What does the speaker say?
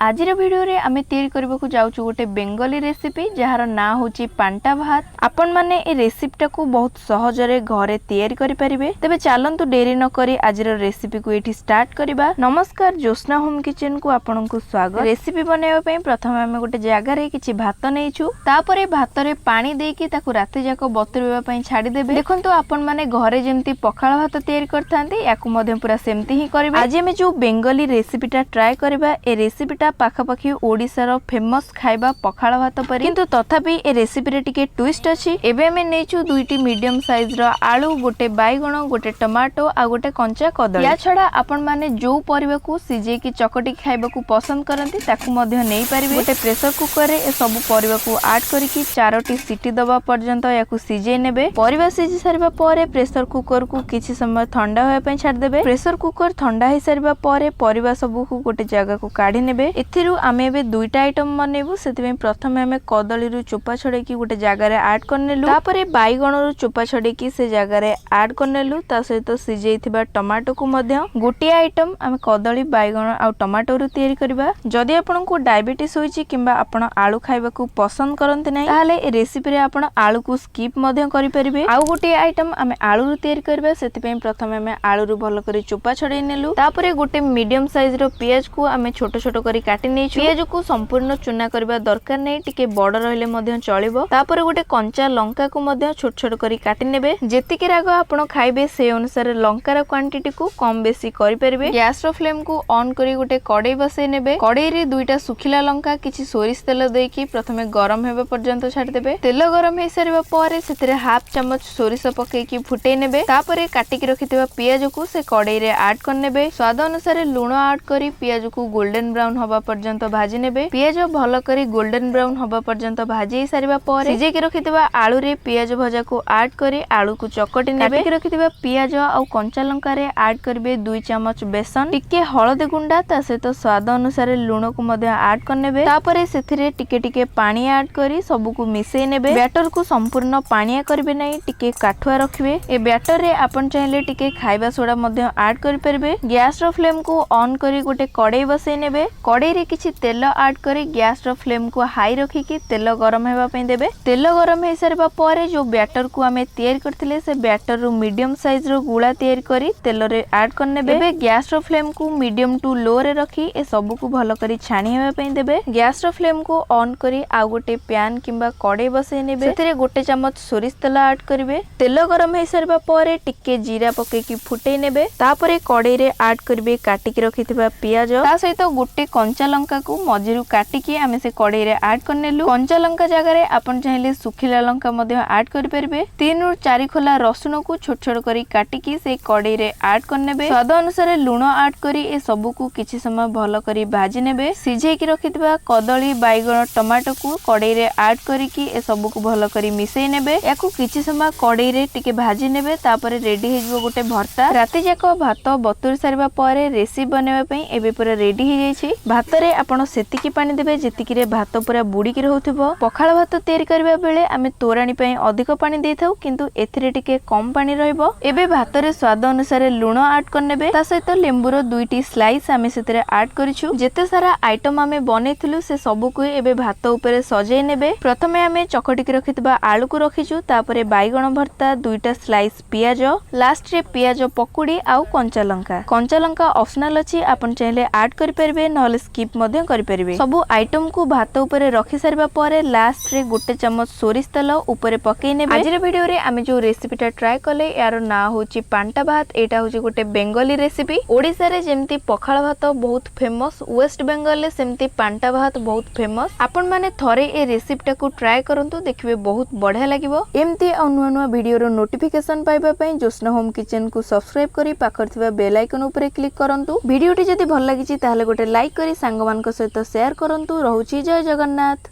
आज भिडियो रे आमे तैयारी करबा को जाउछु गोटे बेंगली रेसिपी जहार ना होची पांटा भात। आपण माने ए रेसिपीटा को बहुत सहज रे घरे तैयारी करि परिबे। तबे चालंतु देरी न करी आज रेसिपी को एठी स्टार्ट करबा। नमस्कार, ज्योत्स्ना होम किचन को आपन को स्वागत। रेसिपी बनाइबा पई प्रथम आमे गोटे जागा रे किछि भात नेइछु, तापरे भात रे पानी देकी ताकू राति जाको बतुरबा पई छाडी देबे। देखंतु आपण माने घरे जेमती पखाला भात तैयारी करथांती याकू मध्ये पूरा सेमती ही करबे। आज आमे जो बेंगली रेसिपीटा ट्राई करबा, ए रेसिपीटा पाखापाखी ओडिशार फेमस खाइबा पखाला भात परी, किंतु तथापि ए रेसिपी रे टिके ट्विस्ट अछि। एबे हमें नेचु दुईटी मीडियम साइज रो आलू, गोटे बैगण, गोटे टमाटो आ गोटे कंचा कदली। या छडा आपण माने जो परिबा को सिजे की चकटी खाइबा को पसंद करंती ताकू मध्ये नै परिबे। गोटे प्रेशर कुकर रे ए सब परिबा को ऐड करिकि 4टी सीटी दबा पर्यंत याकू सिजे नेबे। परिबा सिजी सरबा परे प्रेशर कुकर को किछि समय ठंडा होय पय छाड देबे। प्रेशर कुकर ठंडा हे सरबा परे परिबा सब को गोटे जगह को काढी नेबे। एथिरु आमे एबे दुईटा आइटम बनेबु। सेतिबे प्रथमे आमे कदली रु चोपा छडे की गोटे जगह रे ऐड करनेलु, तापरे बैगण रु चोपा छडे की से जगह रे ऐड करनेलु। ता सहित सिजेइथिबा टमाटो को मध्ये गोटे आइटम आमे कदली, बैगण आ टमाटो रु तयारी करबा। जदि आपन को डायबिटीज होईची किंबा आपन आलू खाइबा को पसंद करंती नै, ताहाले ए रेसिपी रे आपन आलू को स्किप मध्ये करि परिबे। आ गोटे आइटम आमे आलू रु तयारी करबा। सेतिबे प्रथमे आमे आलू रु भलो करी चोपा छडे नेलु। तापरे गोटे मीडियम साइज रो पियाज को आमे छोटो छोटो करी काटि नै। पियाज को संपूर्ण चुना करबा दरकार नै, टिके बड़ रहले मध्ये चलिबो। तापरे गोटे कंचा लंका को मध्ये छोट छोट करी काटि नेबे। जेतिके राग आपण खाइबे से अनुसार लंका रो क्वांटिटी को कम बेसी करि परिबे। गैस रो फ्लेम को ऑन करी गोटे कड़ाई बसै नेबे। कड़ाई रे दुईटा सुखिला लंका किछि सोरिष तेल देकी प्रथमे गरम हेबा पर्यंत छाडी देबे। तेल गरम हे सरबा परे सेतिरे हाफ चम्मच सोरिष पकै की फुटै नेबे। तापरे काटि की रखितबा पियाज को से कड़ाई रे ऐड कर नेबे। स्वाद अनुसार लूण ऐड करी पियाज को गोल्डन ब्राउन होबा पर्यंत भाजी नेबे। पियाज भलो करी गोल्डन ब्राउन होबा पर्यंत भाजी सारिबा परे सिजे की रखितबा आलू रे पियाज भजा को ऐड करी आलू को चकटी नेबे। काटि की रखितबा पियाज आ कंचा लंका रे ऐड करबे 2 चम्मच बेसन, टिके हळदी गुंडा, ता सहित स्वाद अनुसार लूण को मध्ये ऐड कर नेबे। तापरे सेथिरे टिके टिके पानी ऐड करी सब को मिसै नेबे। बैटर को संपूर्ण पानिया करबे नै, टिके काठुआ रखिबे। ए बैटर रे आपण चाहिले टिके खाइबा सोडा मध्ये ऐड करि परबे। गैस रो फ्लेम को ऑन करी गोटे कड़ाई बसै नेबे। कड़ाई रे किछि तेल ऐड करी गैस रो फ्लेम को हाई रखी की तेल गरम हेबा पई देबे। तेल गरम हे सरबा परे जो बैटर को आमे तयार करथिले से बैटर रो मीडियम साइज रो गुळा तयार करी तेल रे ऐड कर नेबे। एबे गैस रो फ्लेम को मीडियम टू लो रे रखी ए सब को भलो करी छाणी हेबा पई देबे। गैस रो फ्लेम को ऑन करी आ गोटे पैन किंबा कड़ाई बसै नेबे। सेतिरे गोटे चम्मच सोरिष तेल ऐड करिवे। तेल गरम हे सरबा परे टिके जीरा पके की फुटै नेबे। तापरे कड़ाई रे ऐड करबे काटी की रखितबा पियाज, ता सहित गोटे कंचा लंका को मझिरु काटी की आमे से कड़ाई रे ऐड करनेलु। कंचा लंका जगह रे आपण चाहिले सुखिला लंका मध्ये ऐड करि परिबे। 3 रु 4 खोला रसुन को छोट छोट करी काटी की से कड़ाई रे ऐड करनेबे। स्वाद अनुसार लूण ऐड करी ए सब को किछि समय भलो करी भाजी नेबे। सिझे की रखितबा कदली, बैगण, टमाटो को कड़ाई रे ऐड करी की ए सब को भलो करी मिसै नेबे। याकू किछि समय कड़ाई रे टिके भाजी नेबे। तापरे रेडी हे जिवो गोटे भर्ता। राति जाको भात बतुर सारिबा परे रेसिपी बनेबा पई एबे पूरा रेडी हे जायछि। भात रे आपण सेतिकी पानी देबे जेतिकी रे भात पूरा बुडी की रहउथिबो। पखाला भात तयारी करबा बेले आमे तोराणी पई अधिक पानी देथाउ, किंतु एथिरे टिके कम पानी रहइबो। एबे भात रे स्वाद अनुसार लूण ऐड कर नेबे। ता सहित लेंबुरो 2टी स्लाइस आमे सेतिरे ऐड करिछु। जेते सारा आइटम आमे बनेथिलु से सब को एबे भात ऊपर सजाई नेबे। प्रथमे आमे चकटी की रखितबा आलू को रखिछु, तापरे बैगण भर्ता, 2टा स्लाइस पियाज, लास्ट रे पियाज पकुड़ी आ कंचा लंका। कंचा लंका ऑप्शनल अछि, आपण चाहिले ऐड करि परबे नहले स्किप मध्ये करि परबे। सब आइटम को भात ऊपर रखि सरबा परे लास्ट रे गोटे चम्मच सोरिष तेल ऊपर पकै नेबे। आज रे वीडियो रे आमे जो रेसिपीटा ट्राई कले यार ना होची पांटा भात। एटा होची गोटे बेंगली रेसिपी। ओडिसा रे जेमती पखाला भात बहुत फेमस, वेस्ट बेंगल ले सेमती पांटा भात बहुत फेमस। आपण माने थरे ए रेसिपीटा को ट्राई करंतु, देखिबे बहुत बढ़िया लागिवो। एमती आ नुवा नुवा वीडियो रो नोटिफिकेशन पाइबा पई ज्योत्स्ना होम किचन को सब्सक्राइब करी पाखर थिबा बेल आइकन ऊपर क्लिक करंतु। वीडियोटी जदि भल लागिछि ताहाले गोटे लाइक करी सांग मानक सहित शेयर करंतु। रहउछि जय जगन्नाथ।